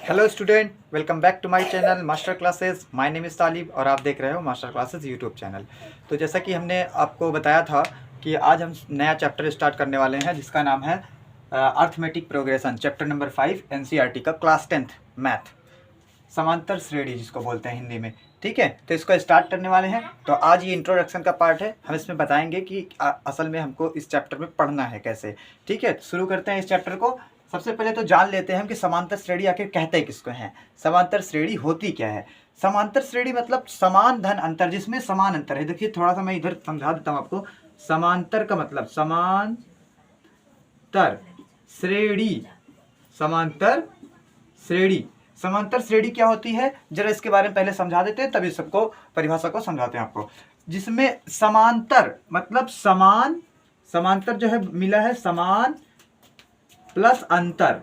Hello student, welcome back to my channel master classes. My name is Talib और आप देख रहे हो मास्टर क्लासेस यूट्यूब चैनल। तो जैसा कि हमने आपको बताया था कि आज हम नया चैप्टर स्टार्ट करने वाले हैं जिसका नाम है arithmetic progression, chapter number 5 NCERT का क्लास 10th मैथ, समांतर श्रेणी जिसको बोलते हैं हिंदी में। ठीक है, तो इसको स्टार्ट करने वाले हैं। तो आज ये इंट्रोडक्शन का पार्ट है, हम इसमें बताएंगे कि असल में हमको इस चैप्टर में पढ़ना है कैसे। ठीक है, तो शुरू करते हैं इस चैप्टर को। सबसे पहले तो जान लेते हैं हम कि समांतर श्रेणी आखिर कहते किसको हैं, समांतर श्रेणी होती क्या है। समांतर श्रेणी मतलब समान धन अंतर, जिसमें समान अंतर है। देखिए थोड़ा सा मैं इधर समझा देता हूँ आपको। समांतर का मतलब समांतर श्रेणी, समांतर श्रेणी। समांतर श्रेणी क्या होती है, जरा इसके बारे में पहले समझा देते हैं, तभी सबको परिभाषा को समझाते हैं आपको। जिसमें समांतर मतलब समान, समांतर जो है मिला है समान प्लस अंतर,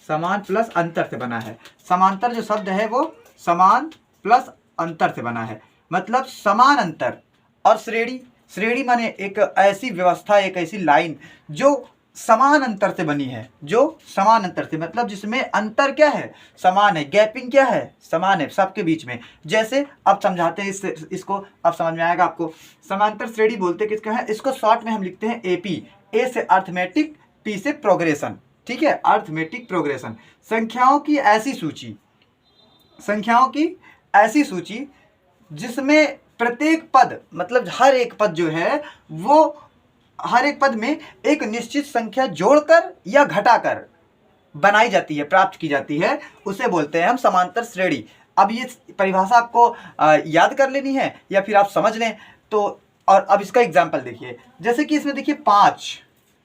समान प्लस अंतर से बना है। समांतर जो शब्द है वो समान प्लस अंतर से बना है, मतलब समान अंतर। और श्रेणी, श्रेणी माने एक ऐसी व्यवस्था, एक ऐसी लाइन जो समान अंतर से बनी है, जो समान अंतर से मतलब जिसमें अंतर क्या है, समान है, गैपिंग क्या है, समान है सबके बीच में। जैसे अब समझाते हैं इसको, अब समझ में आएगा आपको। समांतर श्रेणी बोलते किसका है, इसको शॉर्ट में हम लिखते हैं एपी। ए से अर्थमेटिक, पी से प्रोग्रेशन। ठीक है, अर्थमेटिक प्रोग्रेशन। संख्याओं की ऐसी सूची, संख्याओं की ऐसी सूची जिसमें प्रत्येक पद मतलब हर एक पद जो है वो हर एक पद में एक निश्चित संख्या जोड़कर या घटाकर बनाई जाती है, प्राप्त की जाती है, उसे बोलते हैं हम समांतर श्रेणी। अब ये परिभाषा आपको याद कर लेनी है या फिर आप समझ लें तो। और अब इसका एग्जाम्पल देखिए, जैसे कि इसमें देखिए 5,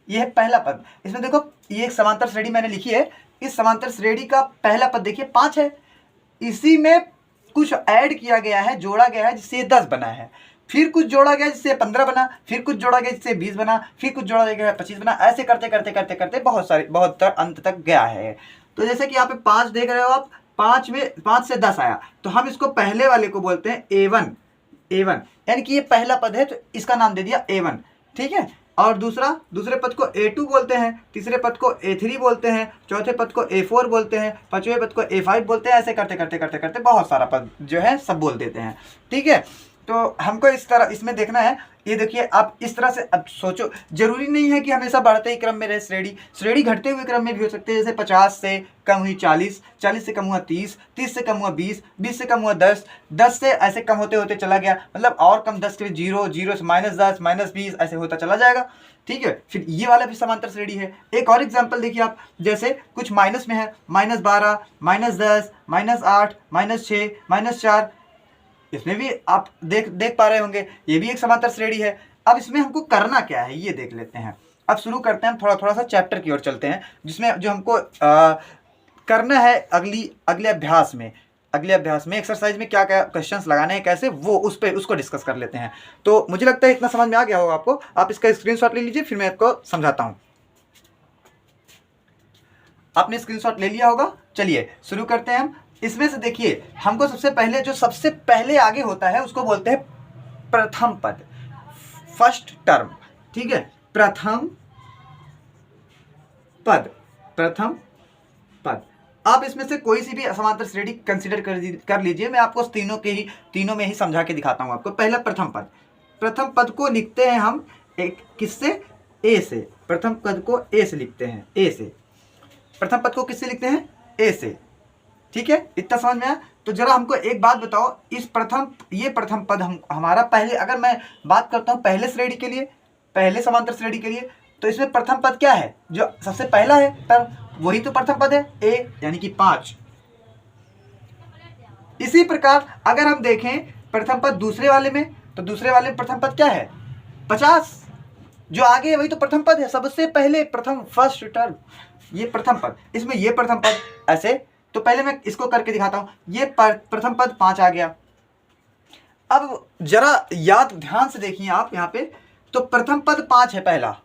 ये है पहला पद। इसमें देखो ये एक समांतर श्रेणी मैंने लिखी है, इस समांतर श्रेणी का पहला पद देखिए 5 है। इसी में कुछ ऐड किया गया है, जोड़ा गया है जिससे 10 बना है, फिर कुछ जोड़ा गया जिससे 15 बना, फिर कुछ जोड़ा गया जिससे 20 बना, फिर कुछ जोड़ा गया 25 बना। ऐसे करते करते करते करते बहुत अंत तक गया है। तो जैसे कि यहाँ पे 5 देख रहे हो आप, 5 में 5 से 10 आया, तो हम इसको पहले वाले को बोलते हैं A1। A1 यानी कि ये पहला पद है तो इसका नाम दे दिया A1। ठीक है, और दूसरे पद को A2 बोलते हैं, तीसरे पद को A3 बोलते हैं, चौथे पद को A4 बोलते हैं, पांचवें पद को A5 बोलते हैं। ऐसे करते करते करते करते बहुत सारा पद जो है सब बोल देते हैं। ठीक है, तो हमको इस तरह इसमें देखना है। ये देखिए आप इस तरह से अब सोचो, जरूरी नहीं है कि हमेशा बढ़ते ही क्रम में रहे श्रेणी, श्रेणी घटते हुए क्रम में भी हो सकते हैं। जैसे 50 से कम हुई 40, 40 से कम हुआ 30, 30 से कम हुआ 20, 20 से कम हुआ 10, 10 से ऐसे कम होते होते चला गया, मतलब और कम 10 के 0, 0 से -10, -20 ऐसे होता चला जाएगा। ठीक है, फिर ये वाला भी समांतर श्रेणी है। एक और एग्जांपल देखिए आप, जैसे कुछ माइनस में है, -12, -10, -8, -6, -4, इसमें भी आप देख पा रहे होंगे, ये भी एक समांतर श्रेणी है। अब इसमें हमको करना क्या है ये देख लेते हैं। अब शुरू करते हैं, थोड़ा थोड़ा सा चैप्टर की ओर चलते हैं, जिसमें जो हमको करना है अगले अभ्यास में, अगले अभ्यास में एक्सरसाइज में क्या क्या क्वेश्चंस लगाने हैं, कैसे वो उसको डिस्कस कर लेते हैं। तो मुझे लगता है इतना समझ में आ गया होगा आपको। आप इसका स्क्रीनशॉट ले लीजिए, फिर मैं आपको समझाता हूँ। आपने स्क्रीनशॉट ले लिया होगा, चलिए शुरू करते हैं हम। इसमें से देखिए हमको सबसे पहले आगे होता है उसको बोलते हैं प्रथम पद, फर्स्ट टर्म। ठीक है, प्रथम पद, प्रथम पद। आप इसमें से कोई सी भी समांतर श्रेणी कंसीडर कर लीजिए, मैं आपको तीनों में ही समझा के दिखाता हूं आपको। पहला प्रथम पद, प्रथम पद को लिखते हैं हम एक किससे, ए से। प्रथम पद को ए से लिखते हैं, ए से। प्रथम पद को किससे लिखते हैं, ए से। ठीक है, इतना समझ में आया। तो जरा हमको एक बात बताओ, ये प्रथम पद हमारा पहले, अगर मैं बात करता हूं पहले श्रेणी के लिए, पहले समांतर श्रेणी के लिए, तो इसमें प्रथम पद क्या है, जो सबसे पहला है टर्म, वही तो प्रथम पद है, ए यानी कि 5। इसी प्रकार अगर हम देखें प्रथम पद दूसरे वाले में, तो दूसरे वाले में प्रथम पद क्या है, 50। जो आगे है वही तो प्रथम पद है, सबसे पहले प्रथम, फर्स्ट टर्म, ये प्रथम पद। इसमें ये प्रथम पद ऐसे, तो पहले मैं इसको करके दिखाता हूं। ये प्रथम पद 5 आ गया। अब जरा याद ध्यान से देखिए आप यहां पे, तो प्रथम पद 5 है पहला,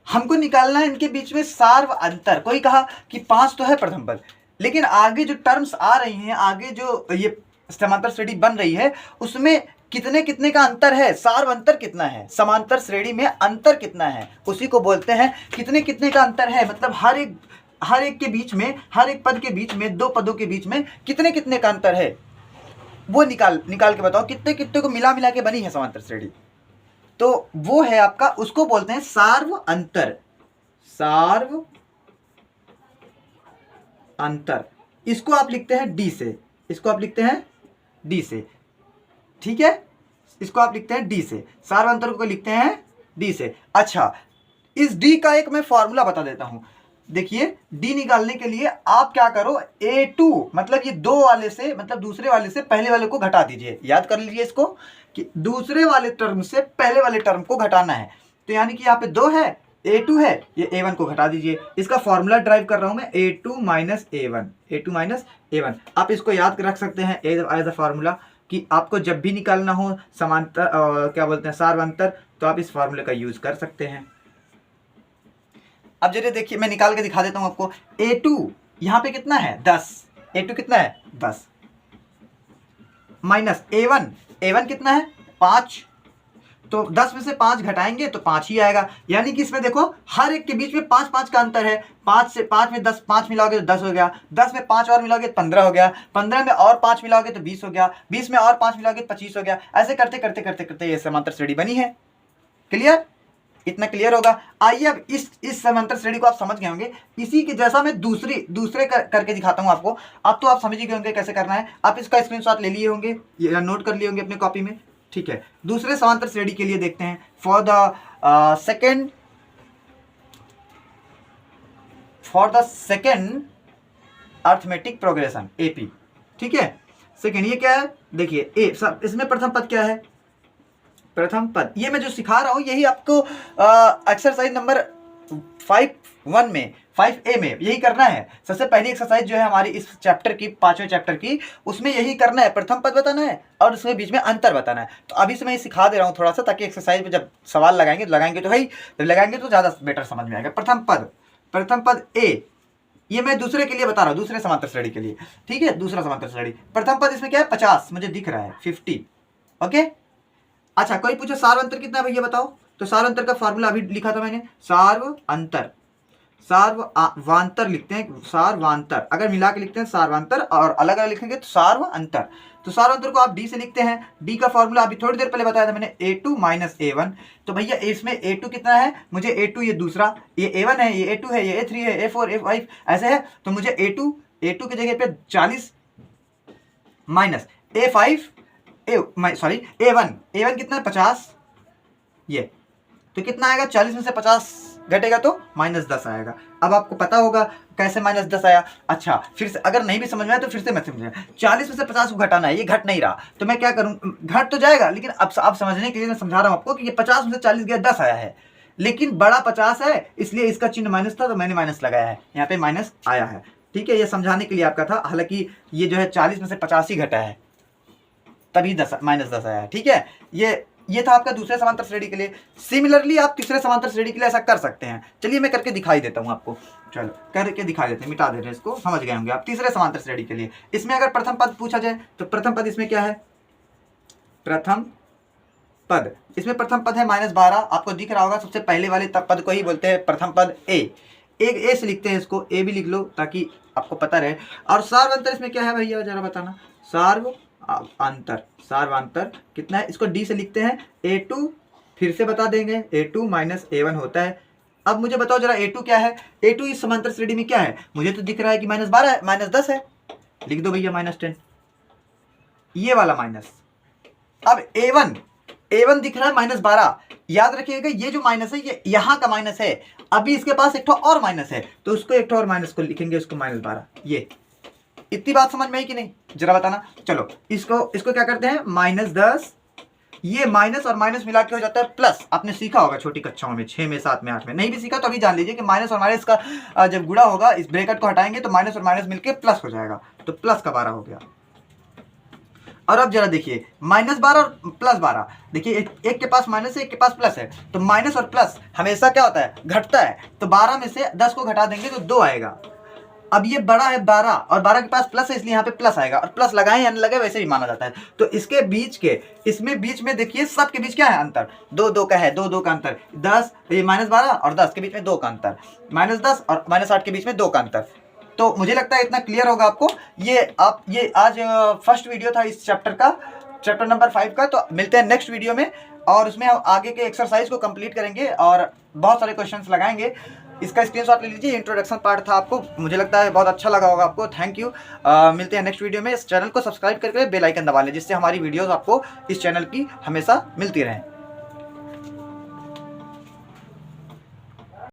हमको निकालना है इनके बीच में सार्व अंतर। कोई कहा कि 5 तो है प्रथम पद, लेकिन आगे जो टर्म्स आ रही हैं, आगे जो ये समांतर श्रेणी बन रही है, उसमें कितने कितने का अंतर है, सार्व अंतर कितना है, समांतर श्रेणी में अंतर कितना है, उसी को बोलते हैं कितने कितने का अंतर है। मतलब हर एक हर एक के बीच में, हर एक पद के बीच में, दो पदों के बीच में कितने कितने का अंतर है वो निकाल के बताओ, कितने कितने को मिला मिला के बनी है समांतर श्रेणी। तो वो है आपका, उसको बोलते हैं सार्व अंतर। सार्व अंतर, इसको आप लिखते हैं डी से, इसको आप लिखते हैं डी से, ठीक है, इसको आप लिखते हैं डी से, सार्व अंतर को लिखते हैं डी से। अच्छा, इस डी का एक मैं फॉर्मूला बता देता हूं। देखिए, डी निकालने के लिए आप क्या करो, A2 मतलब ये दो वाले से, मतलब दूसरे वाले से पहले वाले को घटा दीजिए। याद कर लीजिए इसको कि दूसरे वाले टर्म से पहले वाले टर्म को घटाना है। तो यानी कि यहाँ पे 2 है, A2 है, ये A1 को घटा दीजिए। इसका फॉर्मूला ड्राइव कर रहा हूं मैं, A2 minus A1, A2 minus A1। आप इसको याद रख सकते हैं एज अ फॉर्मूला कि आपको जब भी निकालना हो समांतर क्या बोलते हैं सार्व अंतर, तो आप इस फॉर्मूले का यूज कर सकते हैं। अब जरा देखिए, मैं निकाल के दिखा देता हूं आपको। A2 यहाँ पे कितना है 10, A2 कितना है 10, माइनस A1 कितना है 5, तो 10 में से 5 घटाएंगे तो 5 ही आएगा। यानी कि इसमें देखो हर एक के बीच में 5 5 का अंतर है। 5 से 5 में 10, 5 मिलाओगे तो 10 हो गया, 10 में 5 और मिलाओगे तो 15 हो गया, 15 में और 5 मिलाओगे तो 20 हो गया, 20 में और 5 मिलाओगे तो 25 हो गया। ऐसे करते करते करते करते ये समांतर श्रेणी बनी है। क्लियर, इतना क्लियर होगा। आइए अब इस समांतर श्रेणी को आप समझ गए होंगे। इसी के जैसा मैं दूसरे करके दिखाता हूं आपको। अब तो आप समझ ही गए होंगे कैसे करना है। आप इसका स्क्रीनशॉट ले लिए होंगे या नोट कर लिए होंगे अपने कॉपी में, ठीक है। दूसरे समांतर श्रेणी के लिए देखते हैं। For the second arithmetic progression, AP, ठीक है। सेकेंड ये क्या है, देखिए इसमें प्रथम पद क्या है, प्रथम पद। ये मैं जो सिखा रहा हूं यही आपको एक्सरसाइज नंबर 5.1 में 5A में यही करना है। सबसे पहली एक्सरसाइज जो है हमारी इस चैप्टर की, 5वें चैप्टर की, उसमें यही करना है। प्रथम पद बताना है और उसमें बीच में अंतर बताना है। तो अभी से मैं ये सिखा दे रहा हूँ थोड़ा सा, ताकि एक्सरसाइज में जब सवाल लगाएंगे तो भाई लगाएंगे तो ज़्यादा बेटर समझ में आएगा। प्रथम पद A, ये मैं दूसरे के लिए बता रहा हूँ, दूसरे समांतर श्रेणी के लिए, ठीक है। दूसरा समांतर श्रेणी, प्रथम पद इसमें क्या है 50, मुझे दिख रहा है 50, ओके। अच्छा, कोई पूछो सार्व अंतर कितना है भैया बताओ, तो सार्व अंतर का फॉर्मूला अभी लिखा था मैंने, सार्व अंतर, सार्ववांतर लिखते हैं, सार्वांतर। अगर मिला के लिखते हैं सार्वांतर और अलग अलग लिखेंगे तो सार्व अंतर। तो सार्व अंतर को आप डी से लिखते हैं। डी का फॉर्मूला अभी थोड़ी देर पहले बताया था मैंने, A2 माइनस A1। तो भैया इसमें A2 कितना है, मुझे A2 ये दूसरा, ये A1 है, ये A2 है, ये A3 है, A4 A5 ऐसे है। तो मुझे A2 की जगह पे 40 माइनस A5 A1 कितना है 50, ये तो कितना आएगा, 40 में से 50 घटेगा तो -10 आएगा। अब आपको पता होगा कैसे -10 आया। अच्छा, फिर से अगर नहीं भी समझ में आया तो फिर से मैं समझाऊं। 40 में से 50 को घटाना है, ये घट नहीं रहा, तो मैं क्या करूं, घट तो जाएगा, लेकिन अब समझने के लिए मैं समझा रहा हूं आपको कि ये 50 में से 40 गया 10 आया है, लेकिन बड़ा 50 है, इसलिए इसका चिन्ह माइनस था तो मैंने माइनस लगाया है, यहाँ पे माइनस आया है, ठीक है। ये समझाने के लिए आपका था। हालांकि ये जो है 40 में से 50 ही घटा है, तभी -10 आया है, ठीक है। ये था आपका दूसरे समांतर श्रेणी के लिए। सिमिलरली आप तीसरे समांतर श्रेणी के लिए ऐसा कर सकते हैं। चलिए मैं करके दिखाई देता हूं आपको, चलो करके दिखा देते हैं, मिटा देते हैं इसको, समझ गए होंगे आप। तीसरे समांतर श्रेणी के लिए इसमें अगर प्रथम पद पूछा जाए तो प्रथम पद इसमें क्या है, प्रथम पद इसमें प्रथम पद है -12, आपको दिख रहा होगा। सबसे पहले वाले पद को ही बोलते हैं प्रथम पद A से लिखते हैं, इसको A भी लिख लो ताकि आपको पता रहे। और सार्व अंतर इसमें क्या है भैया जरा बताना, सार्वांतर कितना है, इसको डी से लिखते हैं A2, फिर से बता देंगे A2 माइनस A1 होता है। अब मुझे बताओ जरा A2 क्या है, A2 इस समांतर श्रेणी में क्या है, मुझे तो दिख रहा है कि -12 है, -10 है, लिख दो भैया -10, ये वाला माइनस। अब A1 दिख रहा है -12, याद रखिएगा ये जो माइनस है ये यहाँ का माइनस है, अभी इसके पास एक और माइनस है, तो उसको एक और माइनस को लिखेंगे, उसको -12। ये इतनी बात समझ में आई कि नहीं, जरा बताना। चलो इसको क्या करते हैं, -10, ये माइनस और माइनस मिला के हो जाता है प्लस। आपने सीखा होगा छोटी कक्षाओं में, 6 में 7 में 8 में, नहीं भी सीखा तो अभी जान लीजिए कि माइनस और माइनस का जब गुणा होगा, इस ब्रैकेट को हटाएंगे तो माइनस और माइनस मिलके प्लस हो जाएगा, तो प्लस का 12 हो गया। और अब जरा देखिए -12 और +12, देखिए एक के पास माइनस है, एक के पास प्लस है, तो माइनस और प्लस हमेशा क्या होता है, घटता है। तो 12 में से 10 को घटा देंगे तो 2 आएगा, अब ये बड़ा है 12 और 12 के पास प्लस है, इसलिए यहाँ पे प्लस आएगा, और प्लस लगाए या न लगे वैसे भी माना जाता है। तो इसके बीच के, इसमें बीच में देखिए सब के बीच क्या है अंतर, 2 2 का है, 2 2 का अंतर, 10 ये -12 और 10 के बीच में 2 का अंतर, -10 और -8 के बीच में 2 का अंतर। तो मुझे लगता है इतना क्लियर होगा आपको। ये आज फर्स्ट वीडियो था इस चैप्टर का, चैप्टर नंबर 5 का। तो मिलते हैं नेक्स्ट वीडियो में, और उसमें हम आगे के एक्सरसाइज को कंप्लीट करेंगे और बहुत सारे क्वेश्चंस लगाएंगे। इसका स्क्रीनशॉट ले लीजिए। इंट्रोडक्शन पार्ट था, आपको मुझे लगता है बहुत अच्छा लगा होगा आपको। Thank you. मिलते हैं नेक्स्ट वीडियो में। इस चैनल को सब्सक्राइब करके बेल आइकन दबा लें, जिससे हमारी वीडियोस आपको इस चैनल की हमेशा मिलती रहें।